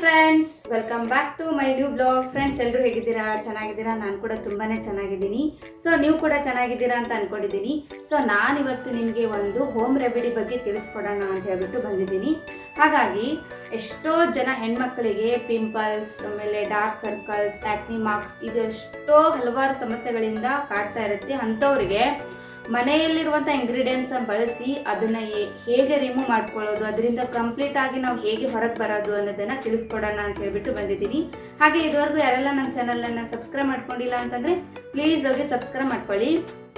Friends, welcome back to my new blog. Friends, ಎಲ್ಲರೂ ಹೇಗಿದ್ದೀರಾ? ಚೆನ್ನಾಗಿದ್ದೀರಾ? ನಾನು ಕೂಡ ತುಂಬಾ ಚೆನ್ನಾಗಿದ್ದೀನಿ. ಸೊ ನೀವು ಕೂಡ ಚೆನ್ನಾಗಿದ್ದೀರಾ ಅಂತ ಅಂದ್ಕೊಂಡಿದ್ದೀನಿ. ಸೊ ನಾನಿವತ್ತು ನಿಮಗೆ ಒಂದು ಹೋಮ್ ರೆಮಿಡಿ ಬಗ್ಗೆ ತಿಳಿಸ್ಕೊಡೋಣ ಅಂತ ಹೇಳ್ಬಿಟ್ಟು ಬಂದಿದ್ದೀನಿ. ಹಾಗಾಗಿ ಎಷ್ಟೋ ಜನ ಹೆಣ್ಮಕ್ಳಿಗೆ ಪಿಂಪಲ್ಸ್, ಆಮೇಲೆ ಡಾರ್ಕ್ ಸರ್ಕಲ್ಸ್, ಆಕ್ನಿ ಮಾರ್ಕ್ಸ್, ಇದು ಎಷ್ಟೋ ಹಲವಾರು ಸಮಸ್ಯೆಗಳಿಂದ ಕಾಡ್ತಾ ಇರುತ್ತೆ. ಅಂಥವ್ರಿಗೆ ಮನೆಯಲ್ಲಿರುವಂಥ ಇಂಗ್ರೀಡಿಯೆಂಟ್ಸ್ ಬಳಸಿ ಅದನ್ನು ಹೇಗೆ ರಿಮೂವ್ ಮಾಡ್ಕೊಳ್ಳೋದು, ಅದರಿಂದ ಕಂಪ್ಲೀಟ್ ಆಗಿ ನಾವು ಹೇಗೆ ಹೊರಗೆ ಬರೋದು ಅನ್ನೋದನ್ನು ತಿಳಿಸ್ಕೊಡೋಣ ಅಂತ ಹೇಳ್ಬಿಟ್ಟು ಬಂದಿದ್ದೀನಿ. ಹಾಗೆ ಇದುವರೆಗೂ ಯಾರೆಲ್ಲ ನಮ್ಮ ಚಾನಲನ್ನು ಸಬ್ಸ್ಕ್ರೈಬ್ ಮಾಡ್ಕೊಂಡಿಲ್ಲ ಅಂತಂದರೆ ಪ್ಲೀಸ್ ಹೋಗಿ ಸಬ್ಸ್ಕ್ರೈಬ್ ಮಾಡ್ಕೊಳ್ಳಿ.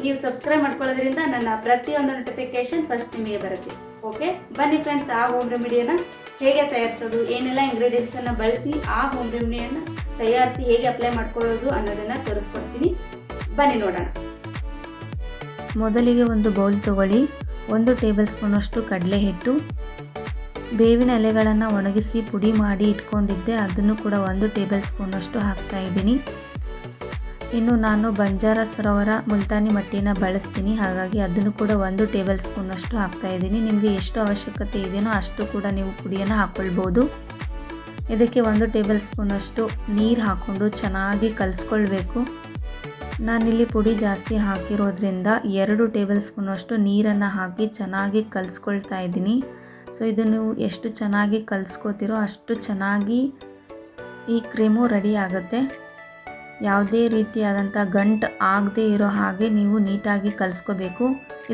ನೀವು ಸಬ್ಸ್ಕ್ರೈಬ್ ಮಾಡ್ಕೊಳ್ಳೋದ್ರಿಂದ ನನ್ನ ಪ್ರತಿಯೊಂದು ನೋಟಿಫಿಕೇಶನ್ ಫಸ್ಟ್ ನಿಮಗೆ ಬರುತ್ತೆ. ಓಕೆ, ಬನ್ನಿ ಫ್ರೆಂಡ್ಸ್, ಆ ಹೋಮ್ ರೆಮಿಡಿಯನ್ನು ಹೇಗೆ ತಯಾರಿಸೋದು, ಏನೆಲ್ಲ ಇಂಗ್ರೀಡಿಯೆಂಟ್ಸನ್ನು ಬಳಸಿ ಆ ಹೋಮ್ ರೆಮಿಡಿಯನ್ನು ತಯಾರಿಸಿ ಹೇಗೆ ಅಪ್ಲೈ ಮಾಡ್ಕೊಳ್ಳೋದು ಅನ್ನೋದನ್ನು ತೋರಿಸ್ಕೊಡ್ತೀನಿ. ಬನ್ನಿ ನೋಡೋಣ. ಮೊದಲಿಗೆ ಒಂದು ಬೌಲ್ ತಗೊಳ್ಳಿ. 1 ಟೇಬಲ್ ಸ್ಪೂನಷ್ಟು ಕಡಲೆ ಹಿಟ್ಟು, ಬೇವಿನ ಎಲೆಗಳನ್ನು ಒಣಗಿಸಿ ಪುಡಿ ಮಾಡಿ ಇಟ್ಕೊಂಡಿದ್ದೆ, ಅದನ್ನು ಕೂಡ 1 ಟೇಬಲ್ ಸ್ಪೂನಷ್ಟು ಹಾಕ್ತಾ ಇದ್ದೀನಿ. ಇನ್ನು ನಾನು ಬಂಜಾರ ಸರೋವರ ಮುಲ್ತಾನಿ ಮಟ್ಟಿನ ಬಳಸ್ತೀನಿ, ಹಾಗಾಗಿ ಅದನ್ನು ಕೂಡ 1 ಟೇಬಲ್ ಸ್ಪೂನಷ್ಟು ಹಾಕ್ತಾ ಇದ್ದೀನಿ. ನಿಮಗೆ ಎಷ್ಟು ಅವಶ್ಯಕತೆ ಇದೆಯೋ ಅಷ್ಟು ಕೂಡ ನೀವು ಪುಡಿಯನ್ನು ಹಾಕ್ಕೊಳ್ಬೋದು. ಇದಕ್ಕೆ 1 ಟೇಬಲ್ ಸ್ಪೂನಷ್ಟು ನೀರು ಹಾಕ್ಕೊಂಡು ಚೆನ್ನಾಗಿ ಕಲಿಸ್ಕೊಳ್ಬೇಕು. ನಾನಿಲ್ಲಿ ಪುಡಿ ಜಾಸ್ತಿ ಹಾಕಿರೋದ್ರಿಂದ 2 ಟೇಬಲ್ ಸ್ಪೂನಷ್ಟು ನೀರನ್ನು ಹಾಕಿ ಚೆನ್ನಾಗಿ ಕಲಿಸ್ಕೊಳ್ತಾ ಇದ್ದೀನಿ. ಸೊ ಇದು ನೀವು ಎಷ್ಟು ಚೆನ್ನಾಗಿ ಕಲಿಸ್ಕೋತಿರೋ ಅಷ್ಟು ಚೆನ್ನಾಗಿ ಈ ಕ್ರೀಮು ರೆಡಿ ಆಗುತ್ತೆ. ಯಾವುದೇ ರೀತಿಯಾದಂಥ ಗಂಟು ಆಗದೇ ಇರೋ ಹಾಗೆ ನೀವು ನೀಟಾಗಿ ಕಲಿಸ್ಕೋಬೇಕು.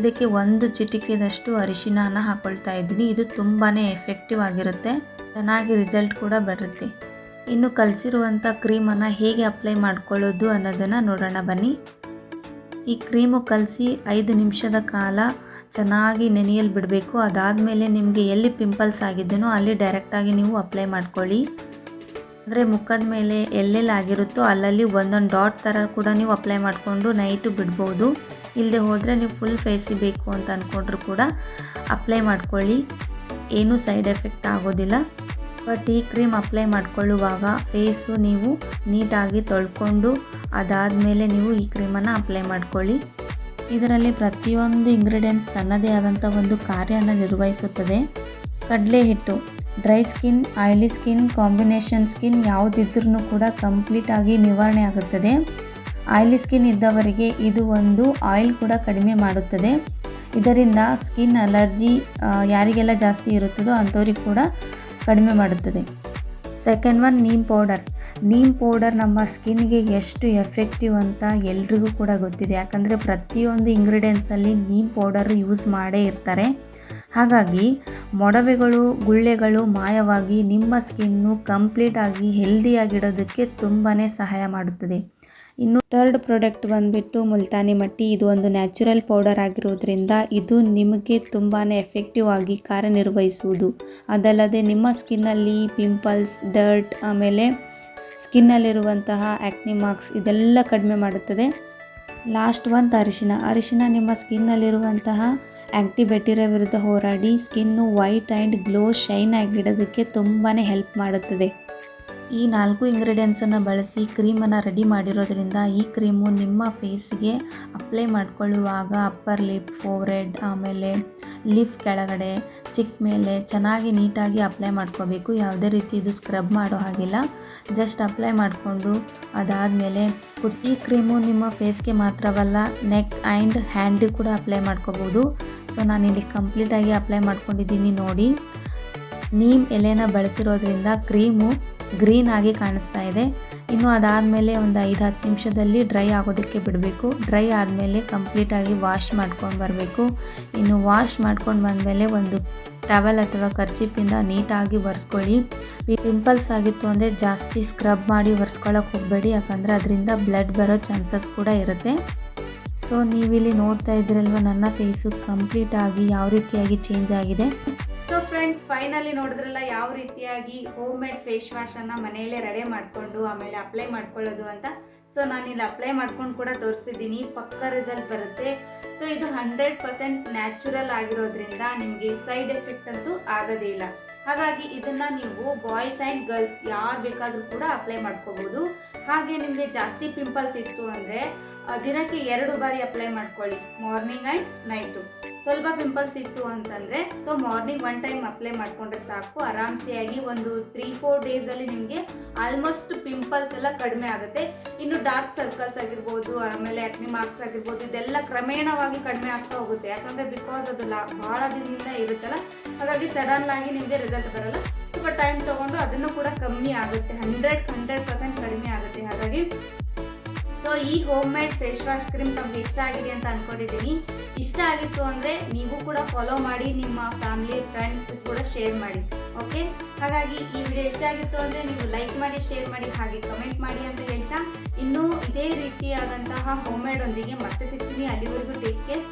ಇದಕ್ಕೆ 1 ಚಿಟಿಕೆದಷ್ಟು ಅರಿಶಿಣನ ಹಾಕ್ಕೊಳ್ತಾ ಇದ್ದೀನಿ. ಇದು ತುಂಬಾ ಎಫೆಕ್ಟಿವ್ ಆಗಿರುತ್ತೆ, ಚೆನ್ನಾಗಿ ರಿಸಲ್ಟ್ ಕೂಡ ಬರುತ್ತೆ. ಇನ್ನು ಕಲಸಿರುವಂಥ ಕ್ರೀಮನ್ನು ಹೇಗೆ ಅಪ್ಲೈ ಮಾಡ್ಕೊಳ್ಳೋದು ಅನ್ನೋದನ್ನು ನೋಡೋಣ ಬನ್ನಿ. ಈ ಕ್ರೀಮು ಕಲಸಿ 5 ನಿಮಿಷದ ಕಾಲ ಚೆನ್ನಾಗಿ ನೆನೆಯಲು ಬಿಡಬೇಕು. ಅದಾದಮೇಲೆ ನಿಮಗೆ ಎಲ್ಲಿ ಪಿಂಪಲ್ಸ್ ಆಗಿದ್ದೇನೋ ಅಲ್ಲಿ ಡೈರೆಕ್ಟಾಗಿ ನೀವು ಅಪ್ಲೈ ಮಾಡ್ಕೊಳ್ಳಿ. ಅಂದರೆ ಮುಖದ ಮೇಲೆ ಎಲ್ಲೆಲ್ಲಿ ಆಗಿರುತ್ತೋ ಅಲ್ಲಲ್ಲಿ ಒಂದೊಂದು ಡಾಟ್ ಥರ ಕೂಡ ನೀವು ಅಪ್ಲೈ ಮಾಡಿಕೊಂಡು ನೈಟು ಬಿಡ್ಬೋದು. ಇಲ್ಲದೆ ಹೋದರೆ ನೀವು ಫುಲ್ ಫೇಸಿಗೆ ಬೇಕು ಅಂತ ಅಂದ್ಕೊಂಡ್ರೂ ಕೂಡ ಅಪ್ಲೈ ಮಾಡ್ಕೊಳ್ಳಿ, ಏನೂ ಸೈಡ್ ಎಫೆಕ್ಟ್ ಆಗೋದಿಲ್ಲ. ಬಟ್ ಈ ಕ್ರೀಮ್ ಅಪ್ಲೈ ಮಾಡ್ಕೊಳ್ಳುವಾಗ ಫೇಸು ನೀವು ನೀಟಾಗಿ ತೊಳ್ಕೊಂಡು ಅದಾದಮೇಲೆ ನೀವು ಈ ಕ್ರೀಮನ್ನು ಅಪ್ಲೈ ಮಾಡ್ಕೊಳ್ಳಿ. ಇದರಲ್ಲಿ ಪ್ರತಿಯೊಂದು ಇಂಗ್ರೀಡಿಯೆಂಟ್ಸ್ ತನ್ನದೇ ಆದಂಥ ಒಂದು ಕಾರ್ಯನ ನಿರ್ವಹಿಸುತ್ತದೆ. ಕಡಲೆ ಹಿಟ್ಟು dry skin, oily skin, combination skin ಯಾವುದಿದ್ರೂ ಕೂಡ ಕಂಪ್ಲೀಟಾಗಿ ನಿವಾರಣೆ ಆಗುತ್ತದೆ. ಆಯಿಲಿ ಸ್ಕಿನ್ ಇದ್ದವರಿಗೆ ಇದು ಒಂದು ಆಯಿಲ್ ಕೂಡ ಕಡಿಮೆ ಮಾಡುತ್ತದೆ. ಇದರಿಂದ ಸ್ಕಿನ್ ಅಲರ್ಜಿ ಯಾರಿಗೆಲ್ಲ ಜಾಸ್ತಿ ಇರುತ್ತದೋ ಅಂಥವ್ರಿಗೆ ಕೂಡ ಕಡಿಮೆ ಮಾಡುತ್ತದೆ. ಸೆಕೆಂಡ್ ಒನ್ ನೀಮ್ ಪೌಡರ್ ನಮ್ಮ ಸ್ಕಿನ್ಗೆ ಎಷ್ಟು ಎಫೆಕ್ಟಿವ್ ಅಂತ ಎಲ್ರಿಗೂ ಕೂಡ ಗೊತ್ತಿದೆ. ಯಾಕಂದರೆ ಪ್ರತಿಯೊಂದು ಇಂಗ್ರೀಡಿಯೆಂಟ್ಸಲ್ಲಿ ನೀಮ್ ಪೌಡರ್ ಯೂಸ್ ಮಾಡೇ ಇರ್ತಾರೆ. ಹಾಗಾಗಿ ಮೊಡವೆಗಳು, ಗುಳ್ಳೆಗಳು ಮಾಯವಾಗಿ ನಿಮ್ಮ ಸ್ಕಿನ್ನು ಕಂಪ್ಲೀಟಾಗಿ ಹೆಲ್ದಿಯಾಗಿಡೋದಕ್ಕೆ ತುಂಬಾ ಸಹಾಯ ಮಾಡುತ್ತದೆ. ಇನ್ನು ಥರ್ಡ್ ಪ್ರಾಡಕ್ಟ್ ಬಂದುಬಿಟ್ಟು ಮುಲ್ತಾನಿ ಮಟ್ಟಿ. ಇದು ಒಂದು ನ್ಯಾಚುರಲ್ ಪೌಡರ್ ಆಗಿರೋದ್ರಿಂದ ಇದು ನಿಮಗೆ ತುಂಬಾ ಎಫೆಕ್ಟಿವ್ ಆಗಿ ಕಾರ್ಯನಿರ್ವಹಿಸುವುದು. ಅದಲ್ಲದೆ ನಿಮ್ಮ ಸ್ಕಿನ್ನಲ್ಲಿ ಪಿಂಪಲ್ಸ್, ಡರ್ಟ್, ಆಮೇಲೆ ಸ್ಕಿನ್ನಲ್ಲಿರುವಂತಹ ಆ್ಯಕ್ನಿ ಮಾರ್ಕ್ಸ್ ಇದೆಲ್ಲ ಕಡಿಮೆ ಮಾಡುತ್ತದೆ. ಲಾಸ್ಟ್ ಒಂದು ಅರಿಶಿನ ನಿಮ್ಮ ಸ್ಕಿನ್ನಲ್ಲಿರುವಂತಹ ಆ್ಯಂಟಿಬ್ಯಾಕ್ಟೀರಿಯಾ ವಿರುದ್ಧ ಹೋರಾಡಿ skin white and glow shine ಆಗಿಡೋದಕ್ಕೆ ತುಂಬಾ ಹೆಲ್ಪ್ ಮಾಡುತ್ತದೆ. ಈ 4 ಇಂಗ್ರೀಡಿಯೆಂಟ್ಸನ್ನು ಬಳಸಿ ಕ್ರೀಮನ್ನು ರೆಡಿ ಮಾಡಿರೋದ್ರಿಂದ ಈ ಕ್ರೀಮು ನಿಮ್ಮ ಫೇಸ್ಗೆ ಅಪ್ಲೈ ಮಾಡ್ಕೊಳ್ಳುವಾಗ ಅಪ್ಪರ್ ಲಿಪ್, ಫೋರೆಡ್, ಆಮೇಲೆ ಲಿಫ್ ಕೆಳಗಡೆ, ಚಿಕ್ಕ ಮೇಲೆ ಚೆನ್ನಾಗಿ ನೀಟಾಗಿ ಅಪ್ಲೈ ಮಾಡ್ಕೋಬೇಕು. ಯಾವುದೇ ರೀತಿ ಇದು ಸ್ಕ್ರಬ್ ಮಾಡೋ ಹಾಗಿಲ್ಲ, ಜಸ್ಟ್ ಅಪ್ಲೈ ಮಾಡಿಕೊಂಡು ಅದಾದಮೇಲೆ ಈ ಕ್ರೀಮು ನಿಮ್ಮ ಫೇಸ್ಗೆ ಮಾತ್ರವಲ್ಲ ನೆಕ್ ಆ್ಯಂಡ್ ಹ್ಯಾಂಡಿಗೆ ಕೂಡ ಅಪ್ಲೈ ಮಾಡ್ಕೋಬೋದು. ಸೊ ನಾನಿಲ್ಲಿ ಕಂಪ್ಲೀಟಾಗಿ ಅಪ್ಲೈ ಮಾಡ್ಕೊಂಡಿದ್ದೀನಿ ನೋಡಿ. ನೀಮ್ ಎಲೆನ ಬಳಸಿರೋದ್ರಿಂದ ಕ್ರೀಮು ಗ್ರೀನ್ ಆಗಿ ಕಾಣಿಸ್ತಾ ಇದೆ. ಇನ್ನು ಅದಾದಮೇಲೆ ಒಂದು 5-10 ನಿಮಿಷದಲ್ಲಿ ಡ್ರೈ ಆಗೋದಕ್ಕೆ ಬಿಡಬೇಕು. ಡ್ರೈ ಆದಮೇಲೆ ಕಂಪ್ಲೀಟಾಗಿ ವಾಶ್ ಮಾಡ್ಕೊಂಡು ಬರಬೇಕು. ಇನ್ನು ವಾಶ್ ಮಾಡ್ಕೊಂಡು ಬಂದಮೇಲೆ ಒಂದು ಟವಲ್ ಅಥವಾ ಕರ್ಚಿಪಿಂದ ನೀಟಾಗಿ ಒರೆಸ್ಕೊಳ್ಳಿ. ಪಿಂಪಲ್ಸ್ ಆಗಿತ್ತು ಅಂದರೆ ಜಾಸ್ತಿ ಸ್ಕ್ರಬ್ ಮಾಡಿ ಒರೆಸ್ಕೊಳ್ಳೋಕೆ ಹೋಗಬೇಡಿ, ಯಾಕಂದರೆ ಅದರಿಂದ ಬ್ಲಡ್ ಬರೋ ಚಾನ್ಸಸ್ ಕೂಡ ಇರುತ್ತೆ. ಸೊ ನೀವಿಲ್ಲಿ ನೋಡ್ತಾ ಇದ್ದೀರಲ್ವ ನನ್ನ ಫೇಸು ಕಂಪ್ಲೀಟಾಗಿ ಯಾವ ರೀತಿಯಾಗಿ ಚೇಂಜ್ ಆಗಿದೆ. ಸೊ ಫ್ರೆಂಡ್ಸ್, ಫೈನಲಿ ನೋಡಿದ್ರಲ್ಲ ಯಾವ ರೀತಿಯಾಗಿ ಹೋಮ್ ಮೇಡ್ ಫೇಸ್ ವಾಶನ್ನು ಮನೆಯಲ್ಲೇ ರೆಡಿ ಮಾಡಿಕೊಂಡು ಆಮೇಲೆ ಅಪ್ಲೈ ಮಾಡ್ಕೊಳ್ಳೋದು ಅಂತ. ಸೊ ನಾನಿಲ್ಲಿ ಅಪ್ಲೈ ಮಾಡ್ಕೊಂಡು ಕೂಡ ತೋರಿಸಿದ್ದೀನಿ, ಪಕ್ಕ ರಿಸಲ್ಟ್ ಬರುತ್ತೆ. ಸೊ ಇದು 100% ನ್ಯಾಚುರಲ್ ಆಗಿರೋದ್ರಿಂದ ನಿಮಗೆ ಸೈಡ್ ಎಫೆಕ್ಟ್ ಅಂತೂ ಆಗೋದೇ ಇಲ್ಲ. ಹಾಗಾಗಿ ಇದನ್ನು ನೀವು ಬಾಯ್ಸ್ ಆ್ಯಂಡ್ ಗರ್ಲ್ಸ್ ಯಾರು ಬೇಕಾದರೂ ಕೂಡ ಅಪ್ಲೈ ಮಾಡ್ಕೋಬೋದು. ಹಾಗೆ ನಿಮಗೆ ಜಾಸ್ತಿ ಪಿಂಪಲ್ಸ್ ಇತ್ತು ಅಂದರೆ ದಿನಕ್ಕೆ 2 ಬಾರಿ ಅಪ್ಲೈ ಮಾಡ್ಕೊಳ್ಳಿ, ಮಾರ್ನಿಂಗ್ ಆ್ಯಂಡ್ ನೈಟು. ಸ್ವಲ್ಪ ಪಿಂಪಲ್ಸ್ ಇತ್ತು ಅಂತಂದರೆ ಸೊ ಮಾರ್ನಿಂಗ್ 1 ಟೈಮ್ ಅಪ್ಲೈ ಮಾಡಿಕೊಂಡ್ರೆ ಸಾಕು, ಆರಾಮ್ಸೆಯಾಗಿ ಒಂದು 3-4 ಡೇಸಲ್ಲಿ ನಿಮಗೆ ಆಲ್ಮೋಸ್ಟ್ ಪಿಂಪಲ್ಸ್ ಎಲ್ಲ ಕಡಿಮೆ ಆಗುತ್ತೆ. ಇನ್ನು ಡಾರ್ಕ್ ಸರ್ಕಲ್ಸ್ ಆಗಿರ್ಬೋದು, ಆಮೇಲೆ ಆಕ್ನಿ ಮಾರ್ಕ್ಸ್ ಆಗಿರ್ಬೋದು, ಇದೆಲ್ಲ ಕ್ರಮೇಣವಾಗಿ ಕಡಿಮೆ ಆಗ್ತಾ ಹೋಗುತ್ತೆ. ಯಾಕಂದರೆ ಬಿಕಾಸ್ ಅದು ಭಾಳ ದಿನದಿಂದ ಇರುತ್ತಲ್ಲ, ಹಾಗಾಗಿ ಸಡನ್ ಆಗಿ ನಿಮಗೆ ರಿಸಲ್ಟ್ ಬರಲ್ಲ. ಸ್ವಲ್ಪ ಟೈಮ್ ತೊಗೊಂಡು ಅದನ್ನು ಕೂಡ ಕಮ್ಮಿ ಆಗುತ್ತೆ, 100% ಕಡಿಮೆ ಆಗುತ್ತೆ. ಹಾಗಾಗಿ ಸೊ ಈ home made face wash cream ತಮಗೆ ಇಷ್ಟ ಆಗಿದೆ ಅಂತ ಅಂದ್ಕೊಂಡಿದ್ದೀನಿ. ಇಷ್ಟ ಆಗಿತ್ತು ಅಂದರೆ ನೀವು ಕೂಡ ಫಾಲೋ ಮಾಡಿ, ನಿಮ್ಮ ಫ್ಯಾಮಿಲಿ ಫ್ರೆಂಡ್ಸ್ ಕೂಡ ಶೇರ್ ಮಾಡಿ. ಓಕೆ, ಹಾಗಾಗಿ ಈ ವಿಡಿಯೋ ಇಷ್ಟ ಆಗಿತ್ತು ಅಂದರೆ ನೀವು ಲೈಕ್ ಮಾಡಿ, ಶೇರ್ ಮಾಡಿ, ಹಾಗೆ ಕಮೆಂಟ್ ಮಾಡಿ ಅಂತ ಹೇಳ್ತಾ ಇನ್ನೂ ಇದೇ ರೀತಿಯಾದಂತಹ ಹೋಮ್ ಮೇಡ್ ಒಂದಿಗೆ ಮತ್ತೆ ಸಿಗ್ತೀನಿ. ಅಲ್ಲಿವರೆಗೂ ಟೇಕ್ ಕೇರ್,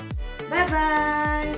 ಬಾಯ್ ಬಾಯ್.